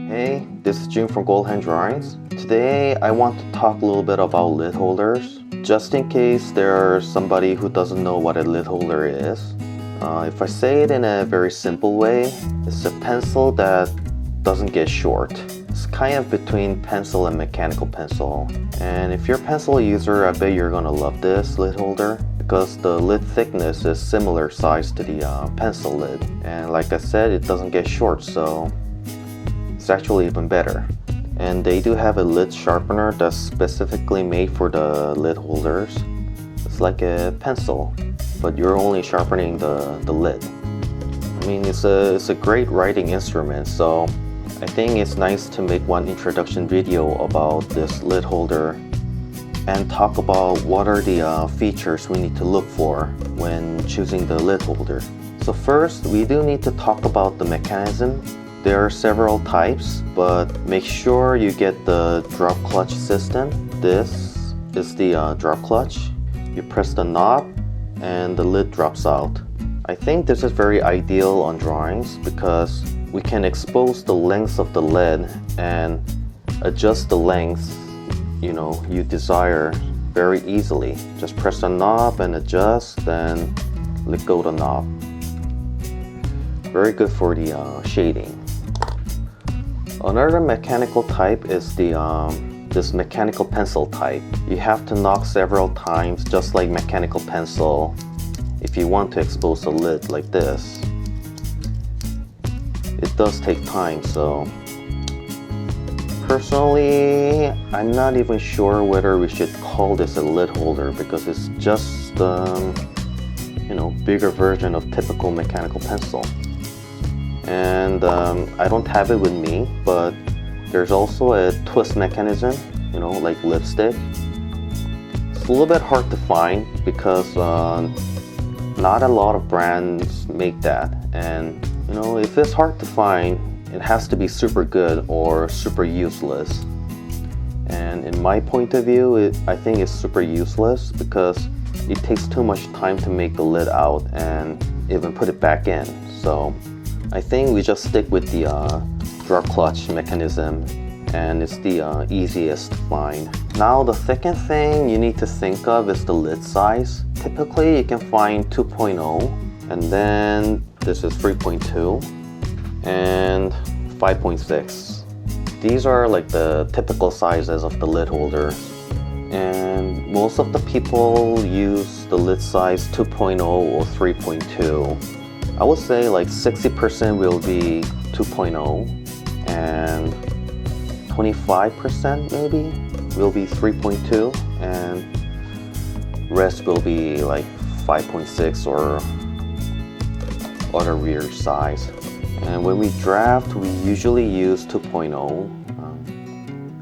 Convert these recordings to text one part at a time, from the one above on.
Hey, this is Jim from Goldhand Drawings. Today I want to talk a little bit about lid holders, just in case there's somebody who doesn't know what a lid holder is. If I say it in a very simple way, it's a pencil that doesn't get short. It's kind of between pencil and mechanical pencil. And if you're a pencil user, I bet you're gonna love this lid holder because the lid thickness is similar size to the pencil lid. And like I said, it doesn't get short, so it's actually even better. And they do have a lid sharpener that's specifically made for the lid holders. It's like a pencil, but you're only sharpening the lid. I mean, it's a great writing instrument, so I think it's nice to make one introduction video about this lid holder and talk about what are the features we need to look for when choosing the lid holder. So first, we do need to talk about the mechanism. There are several types, but make sure you get the drop clutch system. This is the drop clutch. You press the knob and the lid drops out. I think this is very ideal on drawings because we can expose the length of the lid and adjust the length you desire very easily. Just press the knob and adjust, then let go the knob. Very good for the shading. Another mechanical type is this mechanical pencil type. You have to knock several times, just like mechanical pencil, if you want to expose the lid like this. It does take time, so personally, I'm not even sure whether we should call this a lid holder because it's just bigger version of typical mechanical pencil. And I don't have it with me, but there's also a twist mechanism, like lipstick. It's a little bit hard to find because not a lot of brands make that, and if it's hard to find, it has to be super good or super useless. And in my point of view, I think it's super useless because it takes too much time to make the lid out and even put it back in. So I think we just stick with the drop clutch mechanism, and it's the easiest to find. Now the second thing you need to think of is the lid size. Typically you can find 2.0, and then this is 3.2 and 5.6. These are like the typical sizes of the lid holder, and most of the people use the lid size 2.0 or 3.2. I would say like 60% will be 2.0 and 25% maybe will be 3.2, and rest will be like 5.6 or other weird size. And when we draft, we usually use 2.0.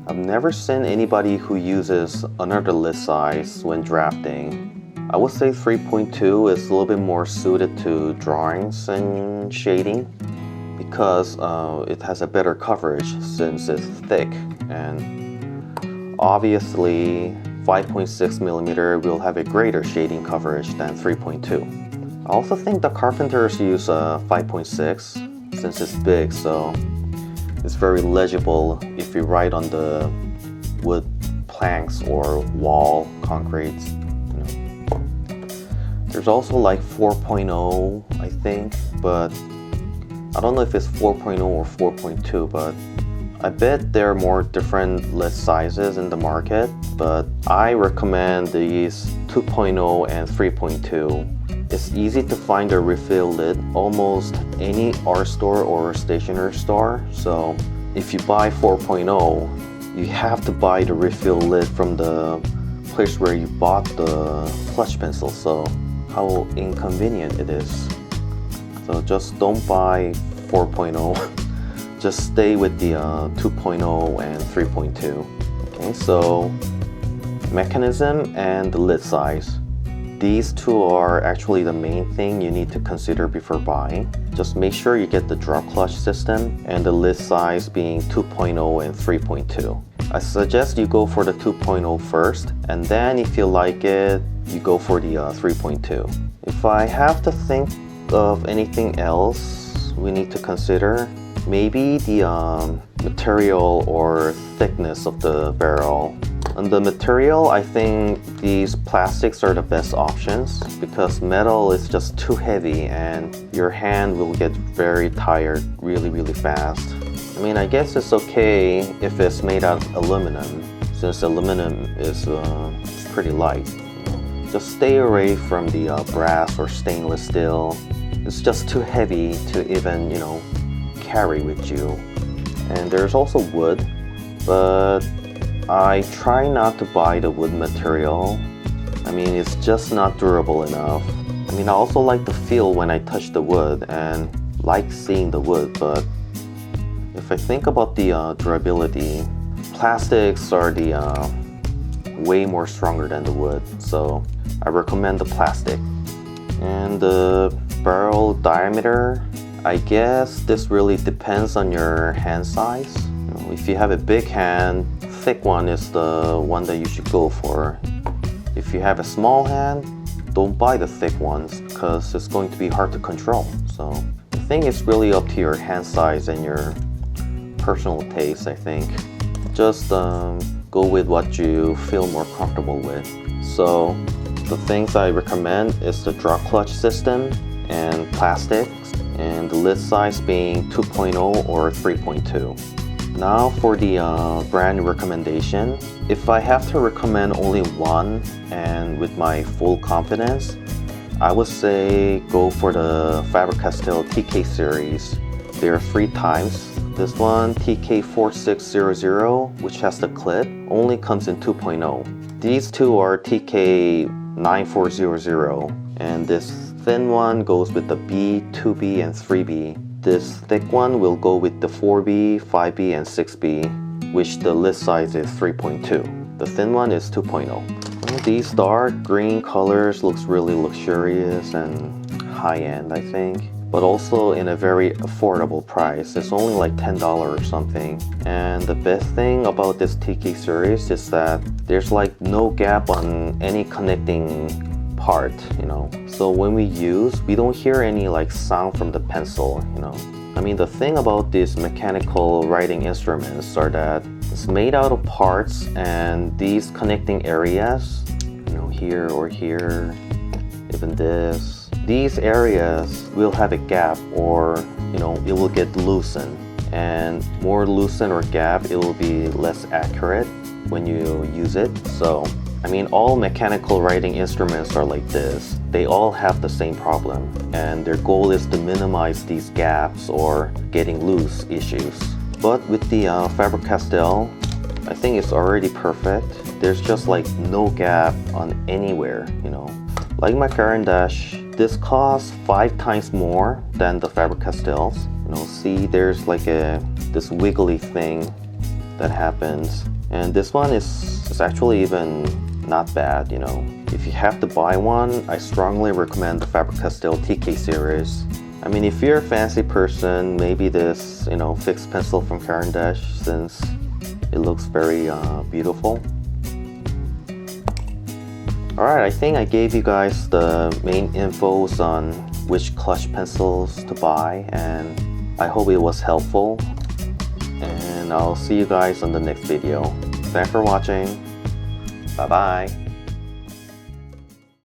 I've never seen anybody who uses another lid size when drafting. I would say 3.2 is a little bit more suited to drawings and shading because it has a better coverage since it's thick, and obviously 5.6 millimeter will have a greater shading coverage than 3.2. I also think the carpenters use 5.6 since it's big, so it's very legible if you write on the wood planks or wall concrete. There's also like 4.0, I think, but I don't know if it's 4.0 or 4.2, but I bet there are more different lid sizes in the market, but I recommend these 2.0 and 3.2. It's easy to find a refill lid almost any art store or stationery store. So if you buy 4.0, you have to buy the refill lid from the place where you bought the clutch pencil. So how inconvenient it is. So just don't buy 4.0. Just stay with the 2.0 and 3.2. Okay, so mechanism and the lid size. These two are actually the main thing you need to consider before buying. Just make sure you get the drop clutch system and the lid size being 2.0 and 3.2. I suggest you go for the 2.0 first, and then if you like it, you go for the 3.2. If I have to think of anything else we need to consider, maybe the material or thickness of the barrel. On the material, I think these plastics are the best options because metal is just too heavy and your hand will get very tired really fast. I mean, I guess it's okay if it's made out of aluminum, since aluminum is pretty light. Just stay away from the brass or stainless steel. It's just too heavy to even, carry with you. And there's also wood, but I try not to buy the wood material. I mean, it's just not durable enough. I mean, I also like the feel when I touch the wood and like seeing the wood, but if I think about the durability, plastics are the way more stronger than the wood, so I recommend the plastic. And the barrel diameter, I guess this really depends on your hand size. If you have a big hand, thick one is the one that you should go for. If you have a small hand, don't buy the thick ones because it's going to be hard to control. So I think it's really up to your hand size and your personal taste, I think. Just go with what you feel more comfortable with. So the things I recommend is the drop clutch system and plastics, and the lid size being 2.0 or 3.2. Now for the brand recommendation. If I have to recommend only one and with my full confidence, I would say go for the Faber-Castell TK series. There are 3 types. This one, TK4600, which has the clip, only comes in 2.0. These two are TK9400, and this thin one goes with the B, 2B, and 3B. This thick one will go with the 4B, 5B, and 6B, which the lid size is 3.2. The thin one is 2.0. Well, these dark green colors looks really luxurious and high-end, I think, but also in a very affordable price. It's only like $10 or something. And the best thing about this TK series is that there's like no gap on any connecting part, So when we use, we don't hear any like sound from the pencil, I mean, the thing about these mechanical writing instruments are that it's made out of parts, and these connecting areas, here or here, even this, these areas will have a gap, or it will get loosened, and more loosened or gap, it will be less accurate when you use it. So I mean, all mechanical writing instruments are like this. They all have the same problem, and their goal is to minimize these gaps or getting loose issues. But with the Faber-Castell, I think it's already perfect. There's just like no gap on anywhere, Like my Caran d'Ache, this costs 5 times more than the Faber-Castells. See, there's like this wiggly thing that happens. And this one is actually even not bad, If you have to buy one, I strongly recommend the Faber-Castell TK series. I mean, if you're a fancy person, maybe this, fixed pencil from Caran d'Ache, since it looks very beautiful. Alright, I think I gave you guys the main infos on which clutch pencils to buy, and I hope it was helpful. And I'll see you guys on the next video. Thanks for watching. Bye bye.